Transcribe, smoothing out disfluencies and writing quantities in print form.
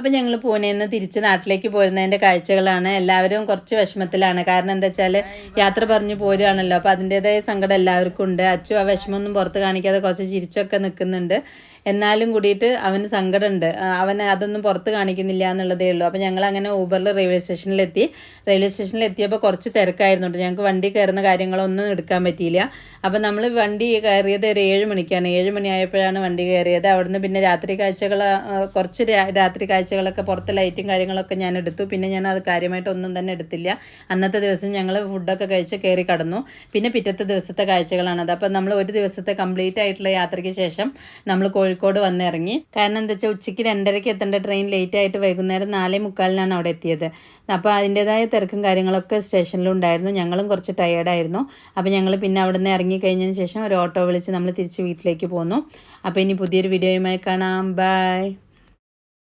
അപ്പോൾ ഞങ്ങൾ പൂനെയിൽ നിന്ന് തിരിച്ച് നാട്ടിലേക്ക് പോരുന്നതിൻ്റെ കാഴ്ചകളാണ്. എല്ലാവരും കുറച്ച് വിഷമത്തിലാണ്. കാരണം എന്താ വെച്ചാൽ യാത്ര പറഞ്ഞു പോരുകയാണല്ലോ. അപ്പോൾ അതിൻ്റേതായ സങ്കടം എല്ലാവർക്കും ഉണ്ട്. അച്ചു ആ വിഷമമൊന്നും പുറത്ത് കാണിക്കാതെ കുറച്ച് ചിരിച്ചൊക്കെ നിൽക്കുന്നുണ്ട്. എന്നാലും കൂടിയിട്ട് അവന് സങ്കടമുണ്ട്. അവൻ അതൊന്നും പുറത്ത് കാണിക്കുന്നില്ല എന്നുള്ളതേ ഉള്ളൂ. അപ്പോൾ ഞങ്ങൾ അങ്ങനെ ഊബറിൽ റെയിൽവേ സ്റ്റേഷനിലെത്തി. റെയിൽവേ സ്റ്റേഷനിൽ എത്തിയപ്പോൾ കുറച്ച് തിരക്കായിരുന്നു. ഞങ്ങൾക്ക് വണ്ടി കയറുന്ന കാര്യങ്ങളൊന്നും എടുക്കാൻ പറ്റിയില്ല. അപ്പോൾ നമ്മൾ വണ്ടി കയറിയത് ഒരു 7 മണിക്കാണ്. 7 മണിയായപ്പോഴാണ് വണ്ടി കയറിയത്. അവിടുന്ന് പിന്നെ രാത്രി കാഴ്ചകൾ കുറച്ച് രാത്രി കാഴ്ചകളൊക്കെ പുറത്ത് ലൈറ്റും കാര്യങ്ങളൊക്കെ ഞാൻ എടുത്തു. പിന്നെ ഞാൻ അത് കാര്യമായിട്ടൊന്നും തന്നെ എടുത്തില്ല. അന്നത്തെ ദിവസം ഞങ്ങൾ ഫുഡൊക്കെ കഴിച്ച് കയറി കടന്നു. പിന്നെ പിറ്റത്തെ ദിവസത്തെ കാഴ്ചകളാണത്. അപ്പോൾ നമ്മൾ ഒരു ദിവസത്തെ കംപ്ലീറ്റ് ആയിട്ടുള്ള യാത്രയ്ക്ക് ശേഷം നമ്മൾ കോഴിക്കോട് വന്നിറങ്ങി. കാരണം എന്താ വെച്ചാൽ ഉച്ചയ്ക്ക് 2:30 എത്തേണ്ട ട്രെയിൻ ലേറ്റ് ആയിട്ട് വൈകുന്നേരം 4:45 അവിടെ എത്തിയത്. അപ്പോൾ അതിൻ്റേതായ തിരക്കും കാര്യങ്ങളൊക്കെ സ്റ്റേഷനിലുണ്ടായിരുന്നു. ഞങ്ങളും കുറച്ച് ടയേർഡായിരുന്നു. അപ്പോൾ ഞങ്ങൾ പിന്നെ അവിടെ നിന്ന് ഇറങ്ങി കഴിഞ്ഞതിന് ശേഷം ഒരു ഓട്ടോ വിളിച്ച് നമ്മൾ തിരിച്ച് വീട്ടിലേക്ക് പോന്നു. അപ്പോൾ ഇനി പുതിയൊരു വീഡിയോയുമായി കാണാം. ബൈ.